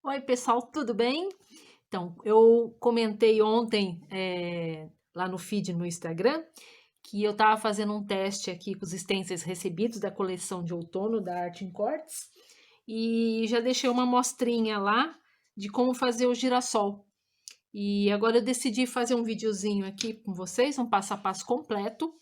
Oi, pessoal, tudo bem? Então, eu comentei ontem lá no feed no Instagram que eu estava fazendo um teste aqui com os stencils recebidos da coleção de outono da Art in Quartz e já deixei uma amostrinha lá de como fazer o girassol. E agora eu decidi fazer um videozinho aqui com vocês, um passo a passo completo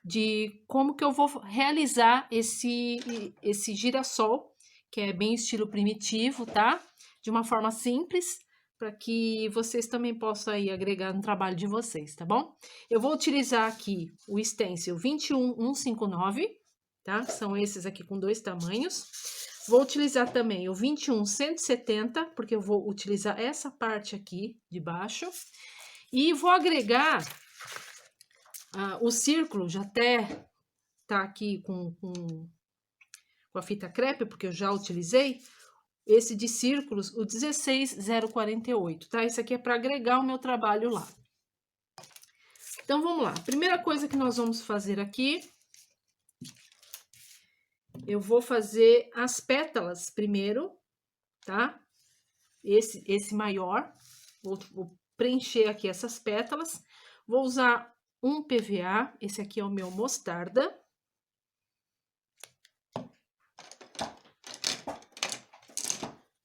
de como que eu vou realizar esse girassol, que é bem estilo primitivo, tá? De uma forma simples, para que vocês também possam aí agregar no trabalho de vocês, tá bom? Eu vou utilizar aqui o stencil 21159, tá? São esses aqui com dois tamanhos. Vou utilizar também o 21170, porque eu vou utilizar essa parte aqui de baixo. E vou agregar o círculo, já até tá aqui com a fita crepe, porque eu já utilizei, esse de círculos, o 16048, tá? Esse aqui é para agregar o meu trabalho lá. Então, vamos lá. Primeira coisa que nós vamos fazer aqui, eu vou fazer as pétalas primeiro, tá? Esse maior, vou preencher aqui essas pétalas. Vou usar um PVA, esse aqui é o meu mostarda.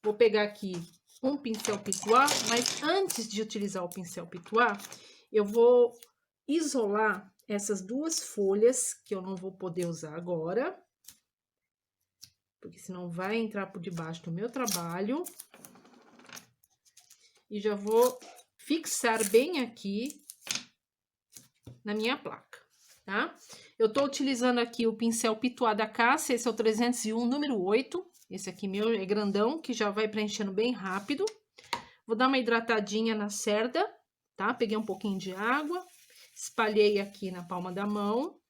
Vou pegar aqui um pincel pituá, mas antes de utilizar o pincel pituá, eu vou isolar essas duas folhas, que eu não vou poder usar agora, porque senão vai entrar por debaixo do meu trabalho. E já vou fixar bem aqui na minha placa, tá? Eu tô utilizando aqui o pincel pituá da Cássia, esse é o 301, número 8. Esse aqui meu é grandão, que já vai preenchendo bem rápido. Vou dar uma hidratadinha na cerda, tá? Peguei um pouquinho de água, espalhei aqui na palma da mão.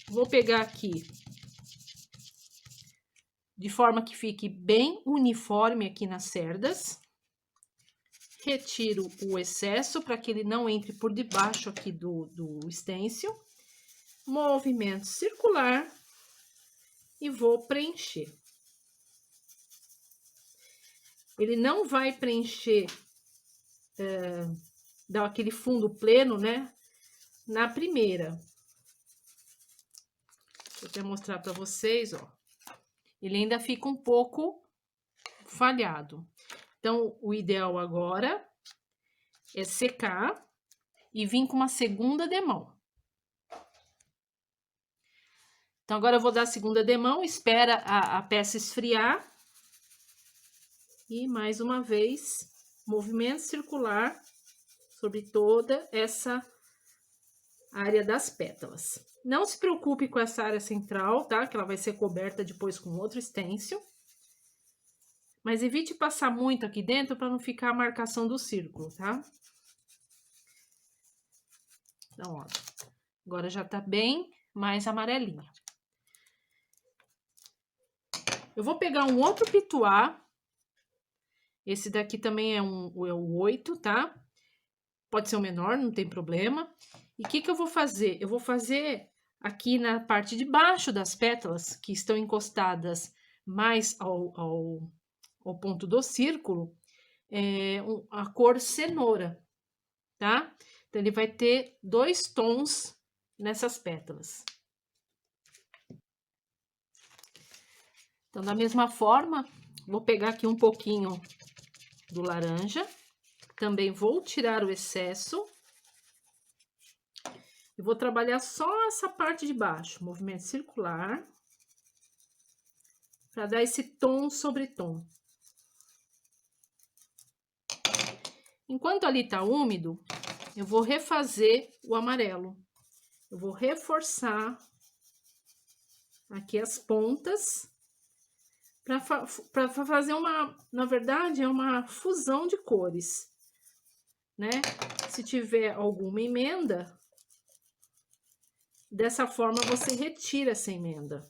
Vou pegar aqui, de forma que fique bem uniforme aqui nas cerdas. Retiro o excesso para que ele não entre por debaixo aqui do stencil. Movimento circular e vou preencher. Ele não vai preencher, dar aquele fundo pleno, né? Na primeira. Vou até mostrar para vocês, ó. Ele ainda fica um pouco falhado. Então, o ideal agora é secar e vir com uma segunda demão. Então, agora eu vou dar a segunda demão, espera a peça esfriar. E, mais uma vez, movimento circular sobre toda essa área das pétalas. Não se preocupe com essa área central, tá? Que ela vai ser coberta depois com outro stencil. Mas evite passar muito aqui dentro para não ficar a marcação do círculo, tá? Então, ó, agora já tá bem mais amarelinho. Eu vou pegar um outro pituá. Esse daqui também é o 8, tá? Pode ser o menor, não tem problema. E o que eu vou fazer? Eu vou fazer aqui na parte de baixo das pétalas, que estão encostadas mais ao ponto do círculo, a cor cenoura, tá? Então, ele vai ter dois tons nessas pétalas. Então, da mesma forma, vou pegar aqui um pouquinho do laranja. Também vou tirar o excesso. E vou trabalhar só essa parte de baixo, movimento circular, para dar esse tom sobre tom. Enquanto ali tá úmido, eu vou refazer o amarelo. Eu vou reforçar aqui as pontas para fazer na verdade, é uma fusão de cores, né? Se tiver alguma emenda, dessa forma você retira essa emenda.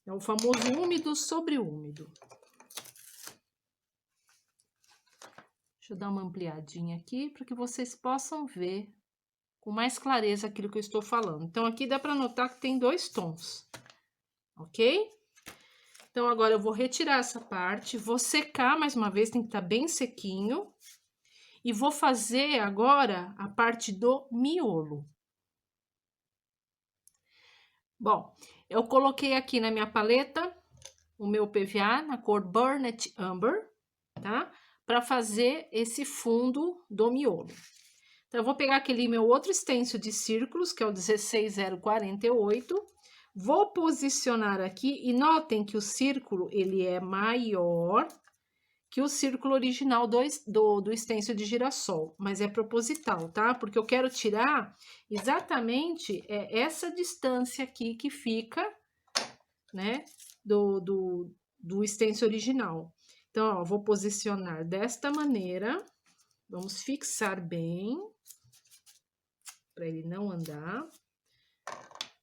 É o famoso úmido sobre úmido. Deixa eu dar uma ampliadinha aqui para que vocês possam ver com mais clareza aquilo que eu estou falando. Então, aqui dá para notar que tem dois tons, ok? Então, agora eu vou retirar essa parte, vou secar mais uma vez, tem que estar bem sequinho. E vou fazer agora a parte do miolo. Bom, eu coloquei aqui na minha paleta o meu PVA na cor Burnet Umber, tá? Para fazer esse fundo do miolo. Então, eu vou pegar aquele meu outro stencil de círculos, que é o 16048, vou posicionar aqui e notem que o círculo, ele é maior que o círculo original do stencil de girassol, mas é proposital, tá? Porque eu quero tirar exatamente essa distância aqui que fica, né, do stencil original. Então, ó, vou posicionar desta maneira, vamos fixar bem, para ele não andar.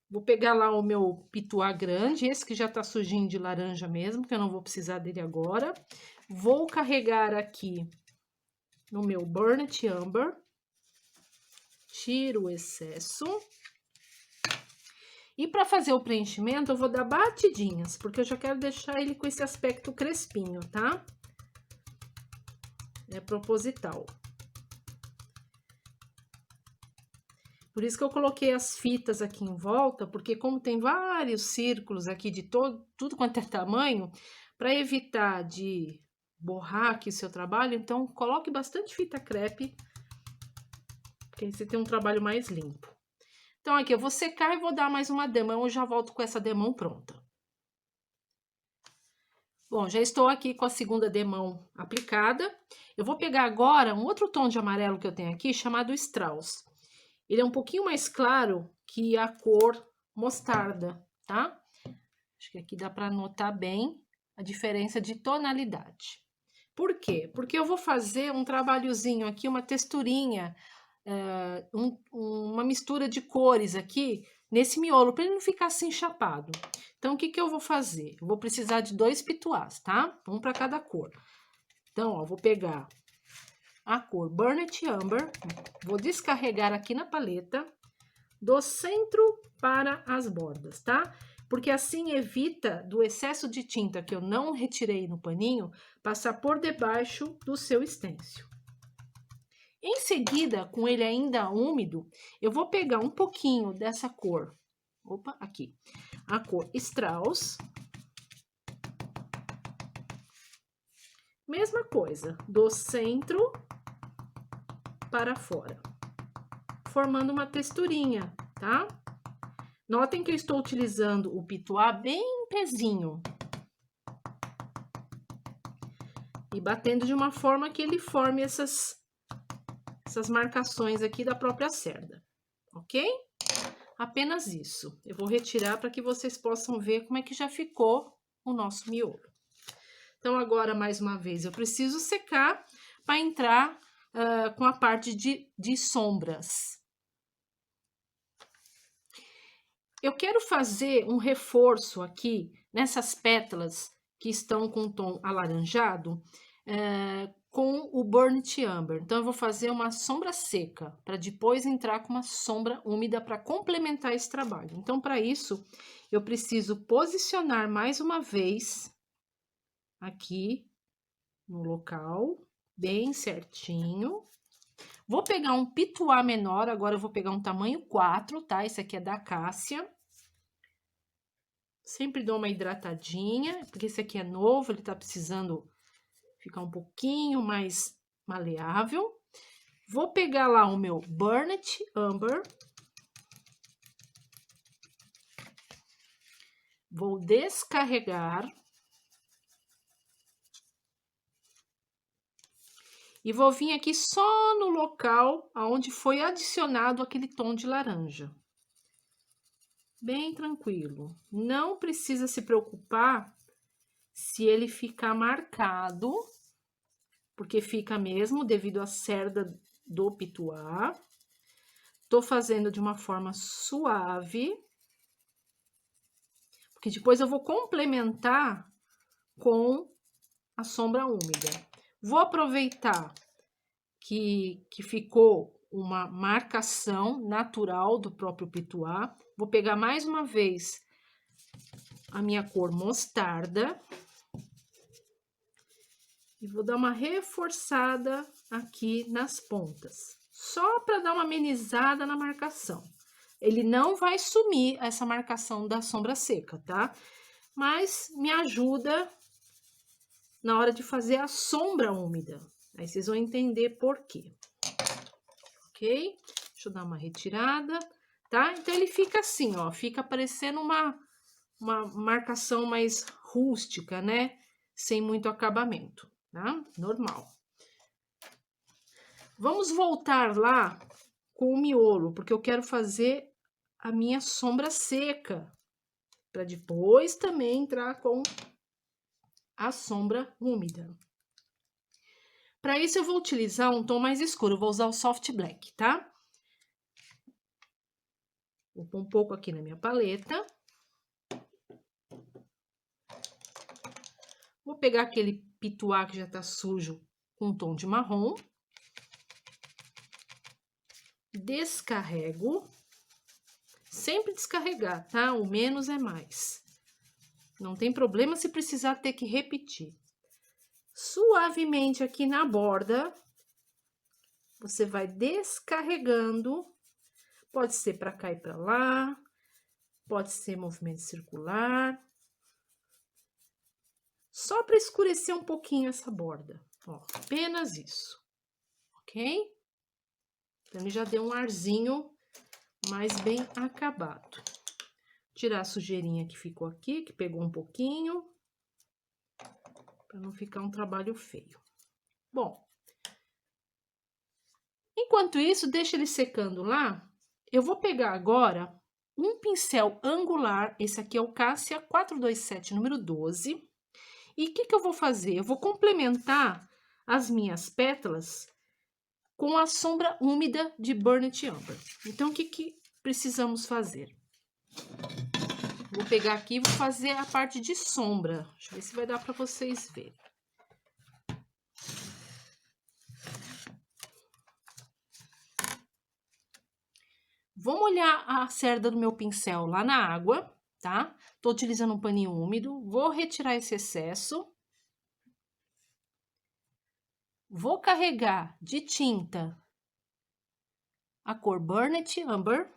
Vou pegar lá o meu pituá grande, esse que já tá sujinho de laranja mesmo, que eu não vou precisar dele agora. Vou carregar aqui no meu Burnet Umber, tiro o excesso. E para fazer o preenchimento, eu vou dar batidinhas, porque eu já quero deixar ele com esse aspecto crespinho, tá? É proposital. Por isso que eu coloquei as fitas aqui em volta, porque como tem vários círculos aqui de tudo quanto é tamanho, para evitar de borrar aqui o seu trabalho, então coloque bastante fita crepe, porque aí você tem um trabalho mais limpo. Então aqui eu vou secar e vou dar mais uma demão, eu já volto com essa demão pronta. Bom, já estou aqui com a segunda demão aplicada. Eu vou pegar agora um outro tom de amarelo que eu tenho aqui, chamado Strauss. Ele é um pouquinho mais claro que a cor mostarda, tá? Acho que aqui dá para notar bem a diferença de tonalidade. Por quê? Porque eu vou fazer um trabalhozinho aqui, uma texturinha, uma mistura de cores aqui nesse miolo, para ele não ficar assim chapado. Então, o que que eu vou fazer? Eu vou precisar de 2 pituás, tá? Um para cada cor. Então, ó, vou pegar a cor Burnet Umber, vou descarregar aqui na paleta, do centro para as bordas, tá? Porque assim evita do excesso de tinta que eu não retirei no paninho, passar por debaixo do seu stencil. Em seguida, com ele ainda úmido, eu vou pegar um pouquinho dessa cor, opa, aqui, a cor Strauss. Mesma coisa, do centro para fora, formando uma texturinha, tá? Notem que eu estou utilizando o pituá bem pezinho. E batendo de uma forma que ele forme essas marcações aqui da própria cerda, ok? Apenas isso. Eu vou retirar para que vocês possam ver como é que já ficou o nosso miolo. Então, agora, mais uma vez, eu preciso secar para entrar com a parte de sombras. Eu quero fazer um reforço aqui nessas pétalas que estão com tom alaranjado, com o Burnt Umber. Então, eu vou fazer uma sombra seca, para depois entrar com uma sombra úmida para complementar esse trabalho. Então, para isso, eu preciso posicionar mais uma vez aqui no local, bem certinho. Vou pegar um pituá menor, agora eu vou pegar um tamanho 4, tá? Esse aqui é da Cássia. Sempre dou uma hidratadinha, porque esse aqui é novo, ele tá precisando ficar um pouquinho mais maleável. Vou pegar lá o meu Burnet Umber. Vou descarregar. E vou vir aqui só no local onde foi adicionado aquele tom de laranja. Bem tranquilo. Não precisa se preocupar se ele ficar marcado, porque fica mesmo devido à cerda do pituá. Tô fazendo de uma forma suave, porque depois eu vou complementar com a sombra úmida. Vou aproveitar que ficou uma marcação natural do próprio pituá. Vou pegar mais uma vez a minha cor mostarda. E vou dar uma reforçada aqui nas pontas, só para dar uma amenizada na marcação. Ele não vai sumir essa marcação da sombra seca, tá? Mas me ajuda na hora de fazer a sombra úmida. Aí vocês vão entender por quê. Ok? Deixa eu dar uma retirada, tá? Então, ele fica assim, ó, fica parecendo uma marcação mais rústica, né? Sem muito acabamento, tá? Normal. Vamos voltar lá com o miolo, porque eu quero fazer a minha sombra seca, para depois também entrar com a sombra úmida. Para isso, eu vou utilizar um tom mais escuro, eu vou usar o Soft Black, tá? Vou pôr um pouco aqui na minha paleta. Vou pegar aquele pituá que já tá sujo com um tom de marrom. Descarrego. Sempre descarregar, tá? O menos é mais. Não tem problema se precisar ter que repetir. Suavemente aqui na borda, você vai descarregando. Pode ser para cá e para lá, pode ser movimento circular. Só para escurecer um pouquinho essa borda, ó, apenas isso, ok? Então, ele já deu um arzinho mais bem acabado. Tirar a sujeirinha que ficou aqui, que pegou um pouquinho, para não ficar um trabalho feio. Bom, enquanto isso, deixa ele secando lá. Eu vou pegar agora um pincel angular, esse aqui é o Cássia 427, número 12. E o que eu vou fazer? Eu vou complementar as minhas pétalas com a sombra úmida de Burnt Umber. Então, o que precisamos fazer? Vou pegar aqui e vou fazer a parte de sombra. Deixa eu ver se vai dar para vocês verem. Vou molhar a cerda do meu pincel lá na água, tá? Tô utilizando um paninho úmido. Vou retirar esse excesso. Vou carregar de tinta a cor Burnt Umber.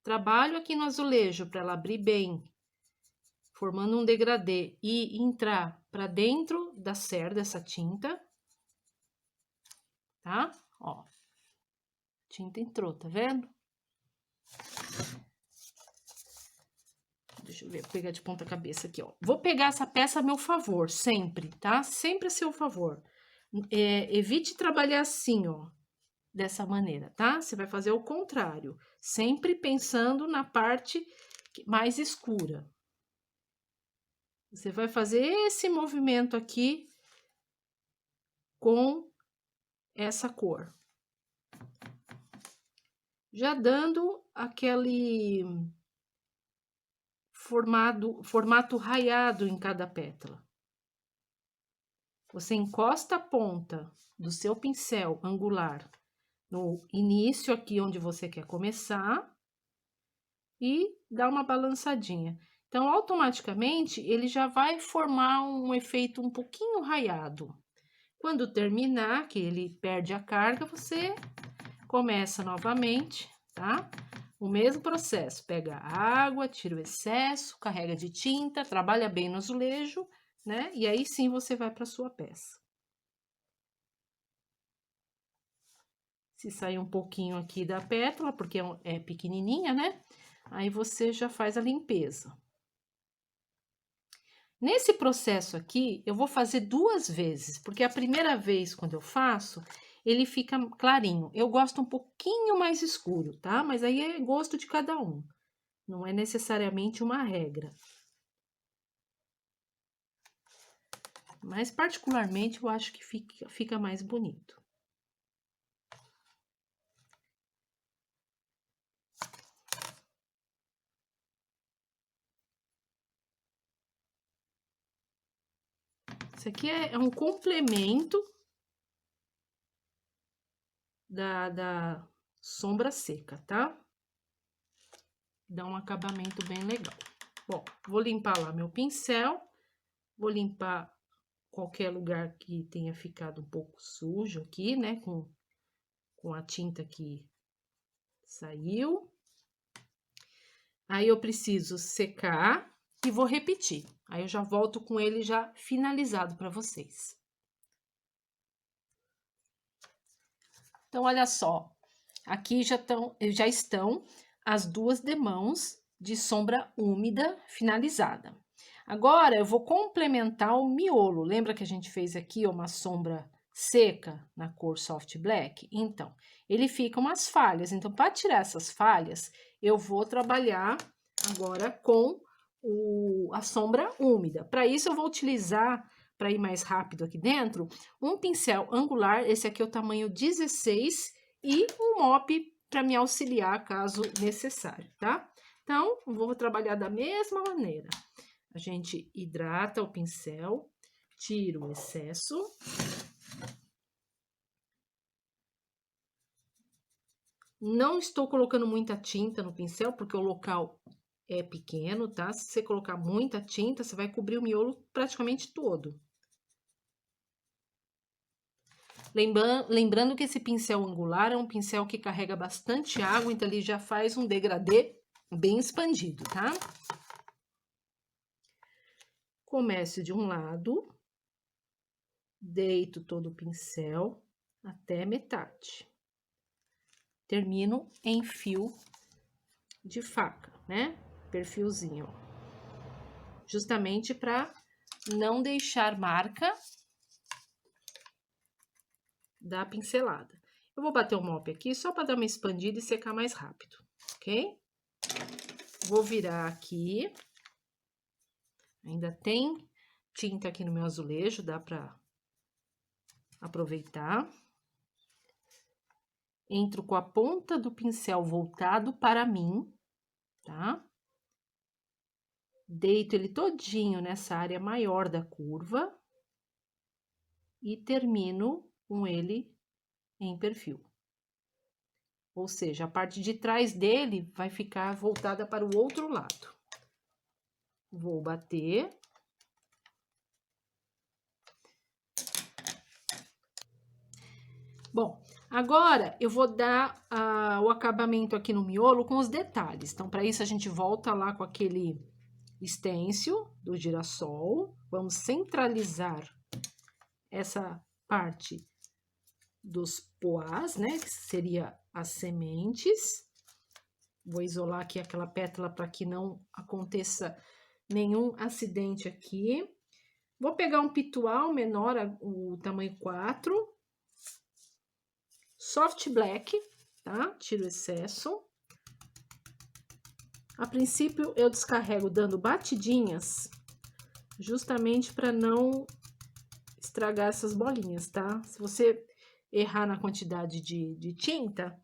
Trabalho aqui no azulejo para ela abrir bem, formando um degradê e entrar para dentro da cerda essa tinta, tá? Ó, tinta entrou, tá vendo? Deixa eu ver, vou pegar de ponta cabeça aqui, ó. Vou pegar essa peça a meu favor, sempre, tá? Sempre a seu favor. Evite trabalhar assim, ó, dessa maneira, tá? Você vai fazer o contrário, sempre pensando na parte mais escura. Você vai fazer esse movimento aqui com essa cor. Já dando aquele formato raiado em cada pétala. Você encosta a ponta do seu pincel angular no início aqui onde você quer começar e dá uma balançadinha. Então, automaticamente, ele já vai formar um efeito um pouquinho raiado. Quando terminar, que ele perde a carga, você começa novamente, tá? O mesmo processo, pega a água, tira o excesso, carrega de tinta, trabalha bem no azulejo, né? E aí sim você vai para sua peça. Se sair um pouquinho aqui da pétala, porque é pequenininha, né? Aí você já faz a limpeza. Nesse processo aqui, eu vou fazer 2 vezes, porque a primeira vez, quando eu faço, ele fica clarinho. Eu gosto um pouquinho mais escuro, tá? Mas aí é gosto de cada um. Não é necessariamente uma regra. Mas, particularmente, eu acho que fica mais bonito. Isso aqui é um complemento da sombra seca, tá? dá um acabamento bem legal. Bom, vou limpar lá meu pincel, vou limpar qualquer lugar que tenha ficado um pouco sujo aqui, né, com a tinta que saiu. Aí eu preciso secar e vou repetir. Aí eu já volto com ele já finalizado para vocês. Então, olha só, aqui já estão as duas demãos de sombra úmida finalizada. Agora, eu vou complementar o miolo. Lembra que a gente fez aqui uma sombra seca na cor Soft Black? Então, ele fica umas falhas. Então, para tirar essas falhas, eu vou trabalhar agora com a sombra úmida. Para isso, eu vou utilizar, para ir mais rápido aqui dentro, um pincel angular. Esse aqui é o tamanho 16 e um mop para me auxiliar caso necessário, tá? Então, vou trabalhar da mesma maneira. A gente hidrata o pincel, tira o excesso. Não estou colocando muita tinta no pincel, porque o local é pequeno, tá? Se você colocar muita tinta, você vai cobrir o miolo praticamente todo. Lembrando que esse pincel angular é um pincel que carrega bastante água, então ele já faz um degradê bem expandido, tá? Começo de um lado, deito todo o pincel até metade. Termino em fio de faca, né? Perfilzinho, justamente para não deixar marca da pincelada. Eu vou bater o mop aqui só para dar uma expandida e secar mais rápido, ok? Vou virar aqui. Ainda tem tinta aqui no meu azulejo, dá para aproveitar. Entro com a ponta do pincel voltado para mim, tá? Deito ele todinho nessa área maior da curva e termino com ele em perfil. Ou seja, a parte de trás dele vai ficar voltada para o outro lado. Vou bater. Bom, agora eu vou dar o acabamento aqui no miolo com os detalhes. Então, para isso, a gente volta lá com aquele stencil do girassol. Vamos centralizar essa parte dos poás, né? Que seria as sementes. Vou isolar aqui aquela pétala para que não aconteça nenhum acidente aqui. Vou pegar um pitual menor, o tamanho 4. Soft Black, tá? Tiro o excesso. A princípio, eu descarrego dando batidinhas, justamente para não estragar essas bolinhas, tá? Se você errar na quantidade de tinta,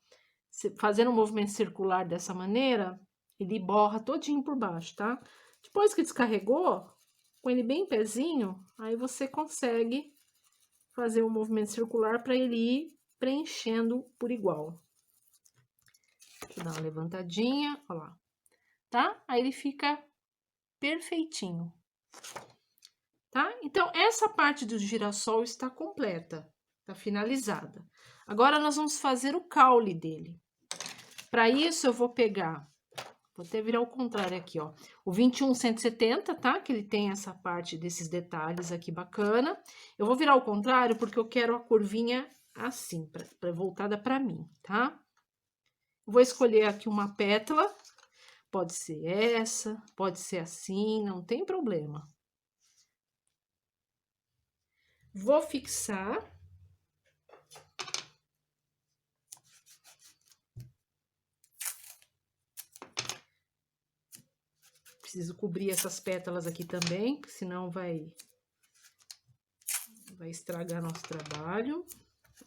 fazendo um movimento circular dessa maneira, ele borra todinho por baixo, tá? Depois que descarregou, com ele bem pezinho, aí você consegue fazer um movimento circular para ele ir preenchendo por igual. Deixa eu dar uma levantadinha, ó lá, tá? Aí ele fica perfeitinho, tá? Então, essa parte do girassol está completa, tá finalizada. Agora, nós vamos fazer o caule dele. Para isso, eu vou pegar, vou até virar o contrário aqui, ó, o 21-170, tá? Que ele tem essa parte desses detalhes aqui bacana. Eu vou virar o contrário porque eu quero a curvinha assim, voltada para mim, tá? Vou escolher aqui uma pétala, pode ser essa, pode ser assim, não tem problema. Vou fixar. Preciso cobrir essas pétalas aqui também, senão vai estragar nosso trabalho.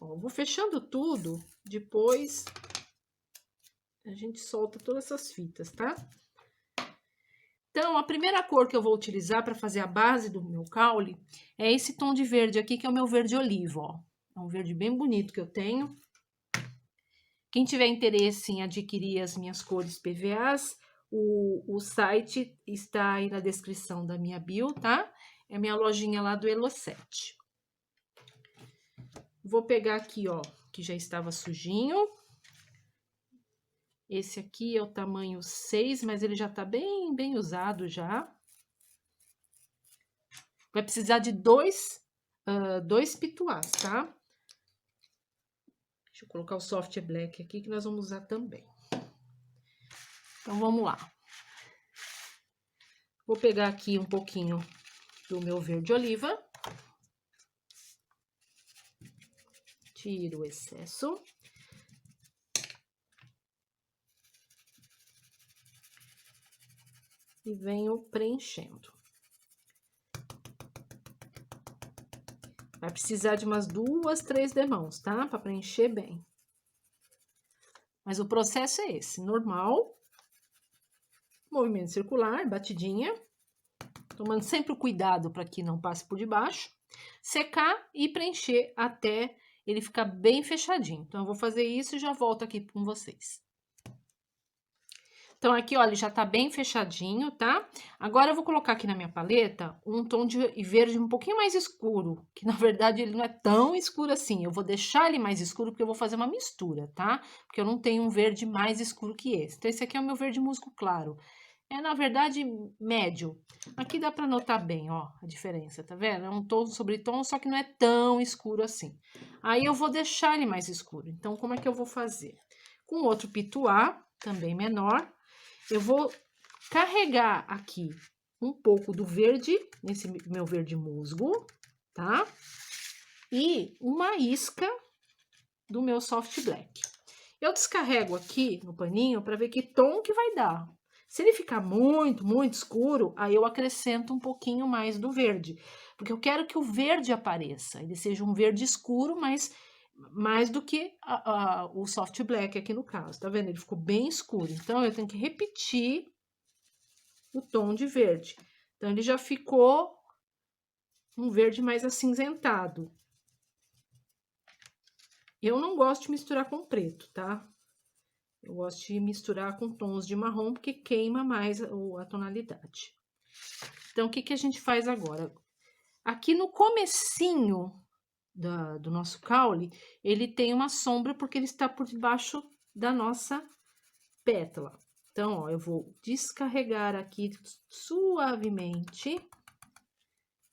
Ó, vou fechando tudo, depois a gente solta todas essas fitas, tá? Então, a primeira cor que eu vou utilizar para fazer a base do meu caule é esse tom de verde aqui, que é o meu verde oliva, ó. É um verde bem bonito que eu tenho. Quem tiver interesse em adquirir as minhas cores PVAs, O site está aí na descrição da minha bio, tá? É a minha lojinha lá do Elo7. Vou pegar aqui, ó, que já estava sujinho. Esse aqui é o tamanho 6, mas ele já tá bem usado já. Vai precisar de dois pituás, tá? Deixa eu colocar o Soft Black aqui, que nós vamos usar também. Então, vamos lá. Vou pegar aqui um pouquinho do meu verde oliva. Tiro o excesso. E venho preenchendo. Vai precisar de umas 2, 3 demãos, tá? Para preencher bem. Mas o processo é esse, normal. Movimento circular, batidinha. Tomando sempre o cuidado para que não passe por debaixo. Secar e preencher até ele ficar bem fechadinho. Então, eu vou fazer isso e já volto aqui com vocês. Então, aqui, ó, ele já tá bem fechadinho, tá? Agora, eu vou colocar aqui na minha paleta um tom de verde um pouquinho mais escuro, que, na verdade, ele não é tão escuro assim. Eu vou deixar ele mais escuro porque eu vou fazer uma mistura, tá? Porque eu não tenho um verde mais escuro que esse. Então, esse aqui é o meu verde musgo claro. É, na verdade, médio. Aqui dá pra notar bem, ó, a diferença, tá vendo? É um tom sobre tom, só que não é tão escuro assim. Aí, eu vou deixar ele mais escuro. Então, como é que eu vou fazer? Com outro pituá, também menor, eu vou carregar aqui um pouco do verde, nesse meu verde musgo, tá? E uma isca do meu Soft Black. Eu descarrego aqui no paninho para ver que tom que vai dar. Se ele ficar muito escuro, aí eu acrescento um pouquinho mais do verde. Porque eu quero que o verde apareça. Ele seja um verde escuro, mas mais do que o Soft Black aqui no caso, tá vendo? Ele ficou bem escuro, então eu tenho que repetir o tom de verde. Então, ele já ficou um verde mais acinzentado. Eu não gosto de misturar com preto, tá? Eu gosto de misturar com tons de marrom, porque queima mais a tonalidade. Então, o que a gente faz agora? Aqui no comecinho do nosso caule, ele tem uma sombra porque ele está por debaixo da nossa pétala. Então, ó, eu vou descarregar aqui suavemente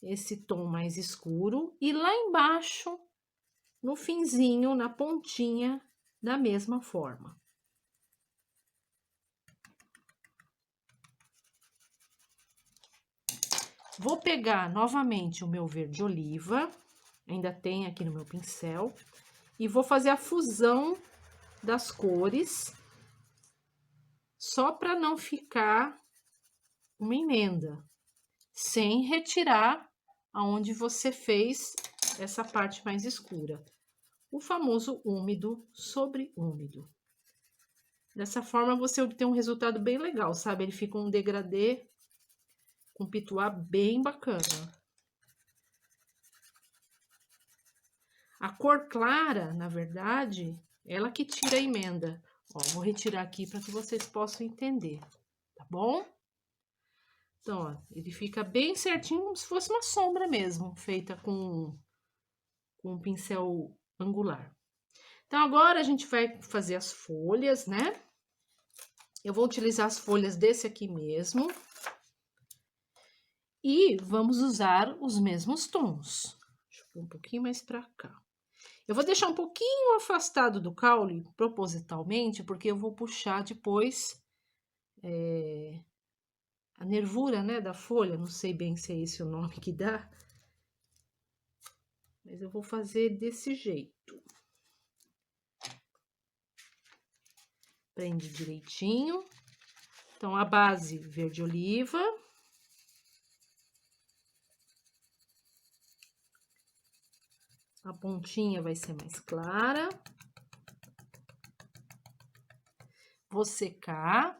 esse tom mais escuro e lá embaixo, no finzinho, na pontinha, da mesma forma. Vou pegar novamente o meu verde oliva, ainda tem aqui no meu pincel, e vou fazer a fusão das cores, só para não ficar uma emenda, sem retirar aonde você fez essa parte mais escura. O famoso úmido sobre úmido. Dessa forma, você obtém um resultado bem legal, sabe? Ele fica um degradê com pituá bem bacana. A cor clara, na verdade, ela que tira a emenda. Ó, vou retirar aqui para que vocês possam entender, tá bom? Então, ó, ele fica bem certinho, como se fosse uma sombra mesmo, feita com um pincel angular. Então, agora a gente vai fazer as folhas, né? Eu vou utilizar as folhas desse aqui mesmo. E vamos usar os mesmos tons. Deixa eu pôr um pouquinho mais pra cá. Eu vou deixar um pouquinho afastado do caule, propositalmente, porque eu vou puxar depois a nervura, né, da folha. Não sei bem se é esse o nome que dá. Mas eu vou fazer desse jeito. Prende direitinho. Então, a base verde oliva. A pontinha vai ser mais clara. Vou secar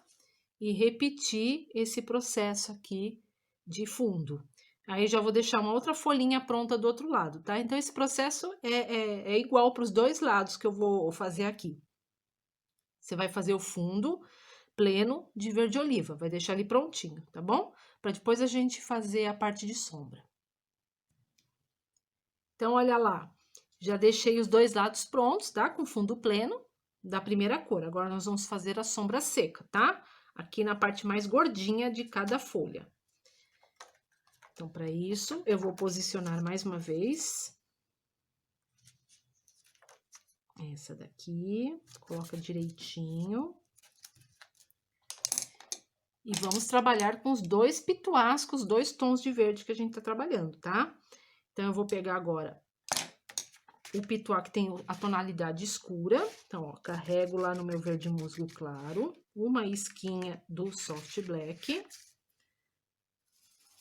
e repetir esse processo aqui de fundo. Aí, já vou deixar uma outra folhinha pronta do outro lado, tá? Então, esse processo é igual para os dois lados que eu vou fazer aqui. Você vai fazer o fundo, pleno de verde oliva. Vai deixar ele prontinho, tá bom? Para depois a gente fazer a parte de sombra. Então, olha lá. Já deixei os dois lados prontos, tá? Com fundo pleno da primeira cor. Agora, nós vamos fazer a sombra seca, tá? Aqui na parte mais gordinha de cada folha. Então, para isso, eu vou posicionar mais uma vez. Essa daqui, coloca direitinho. E vamos trabalhar com os dois pituás, com os dois tons de verde que a gente tá trabalhando, tá? Então, eu vou pegar agora o pituá que tem a tonalidade escura. Então, ó, carrego lá no meu verde musgo claro, uma isquinha do soft black.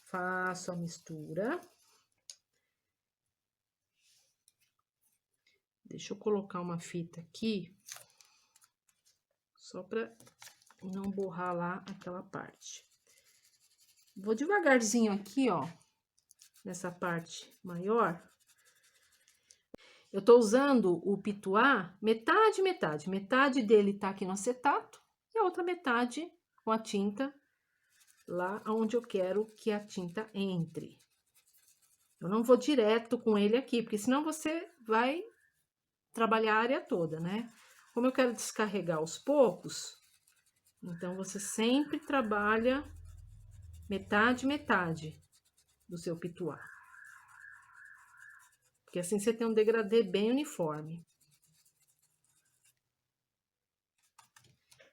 Faço a mistura. Deixa eu colocar uma fita aqui, só para não borrar lá aquela parte. Vou devagarzinho aqui, ó, nessa parte maior. Eu tô usando o pituá metade, metade. Metade dele tá aqui no acetato e a outra metade com a tinta lá onde eu quero que a tinta entre. Eu não vou direto com ele aqui, porque senão você vai trabalhar a área toda, né? Como eu quero descarregar aos poucos, então você sempre trabalha metade, metade do seu pituá. Porque assim você tem um degradê bem uniforme.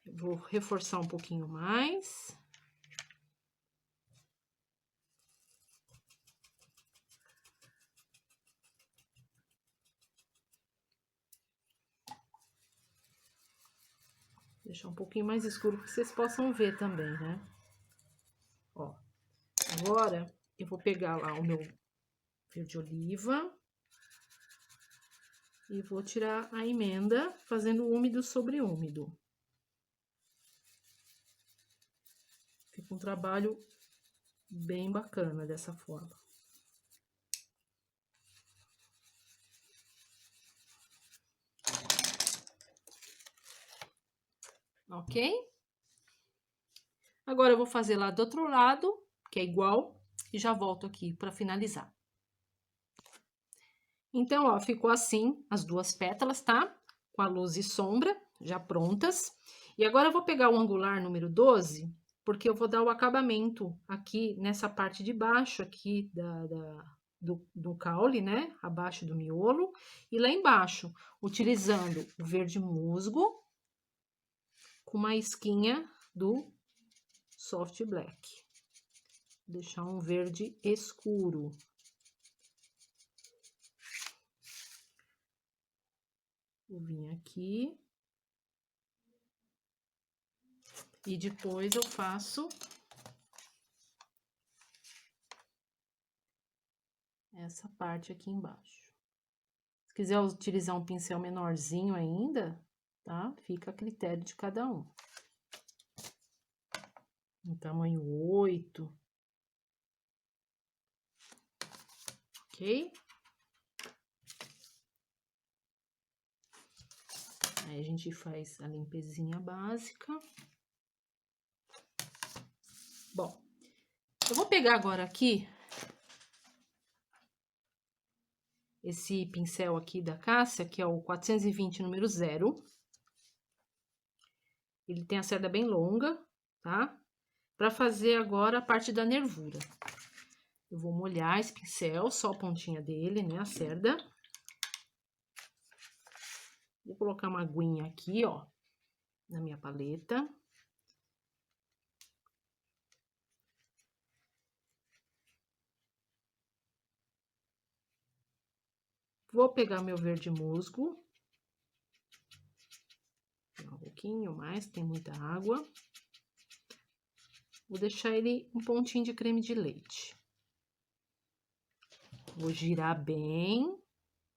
Eu vou reforçar um pouquinho mais. Deixar um pouquinho mais escuro para que vocês possam ver também, né? Ó, agora eu vou pegar lá o meu verde oliva e vou tirar a emenda fazendo úmido sobre úmido. Fica um trabalho bem bacana dessa forma. Ok? Agora eu vou fazer lá do outro lado, que é igual, e já volto aqui para finalizar. Então, ó, ficou assim as duas pétalas, tá? Com a luz e sombra já prontas. E agora eu vou pegar o angular número 12, porque eu vou dar o acabamento aqui nessa parte de baixo aqui do caule, né? Abaixo do miolo. E lá embaixo, utilizando o verde musgo com uma isquinha do soft black. Vou deixar um verde escuro. Vou vir aqui. E depois eu faço essa parte aqui embaixo. Se quiser utilizar um pincel menorzinho ainda, tá? Fica a critério de cada um. Um tamanho 8. Ok? Aí a gente faz a limpezinha básica. Bom, eu vou pegar agora aqui esse pincel aqui da Cássia, que é o 420 número 0. Ele tem a cerda bem longa, tá? Para fazer agora a parte da nervura. Eu vou molhar esse pincel, só a pontinha dele, né, a cerda. Vou colocar uma aguinha aqui, ó, na minha paleta. Vou pegar meu verde musgo. Um pouquinho mais, tem muita água. Vou deixar ele um pontinho de creme de leite. Vou girar bem,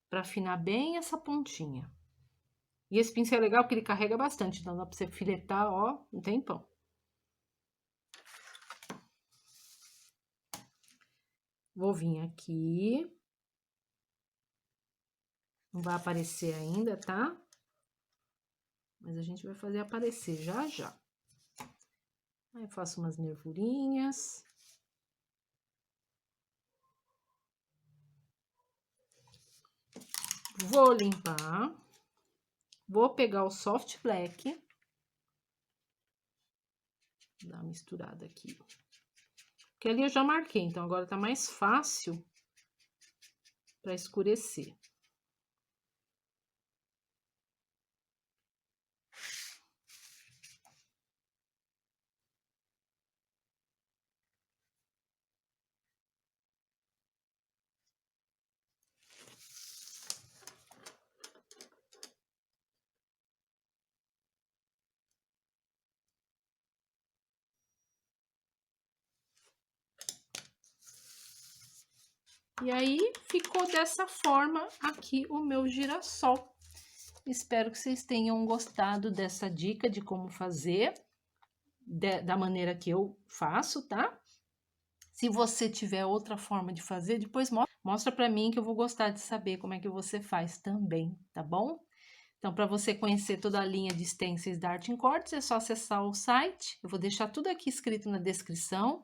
para afinar bem essa pontinha. E esse pincel é legal porque ele carrega bastante, então dá para você filetar, ó, um tempão. Vou vir aqui. Não vai aparecer ainda, tá? Mas a gente vai fazer aparecer já já. Aí faço umas nervurinhas. Vou limpar. Vou pegar o Soft Black. Dar uma misturada aqui. Porque ali eu já marquei, então agora tá mais fácil para escurecer. E aí, ficou dessa forma aqui o meu girassol. Espero que vocês tenham gostado dessa dica de como fazer, da maneira que eu faço, tá? Se você tiver outra forma de fazer, depois mostra para mim que eu vou gostar de saber como é que você faz também, tá bom? Então, para você conhecer toda a linha de stencils da Art Cortes, é só acessar o site. Eu vou deixar tudo aqui escrito na descrição,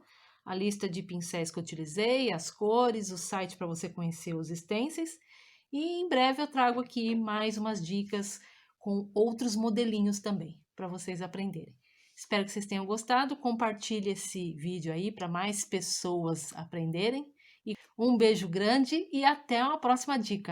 a lista de pincéis que eu utilizei, as cores, o site para você conhecer os stencils. E em breve eu trago aqui mais umas dicas com outros modelinhos também, para vocês aprenderem. Espero que vocês tenham gostado. Compartilhe esse vídeo aí para mais pessoas aprenderem. E um beijo grande e até uma próxima dica.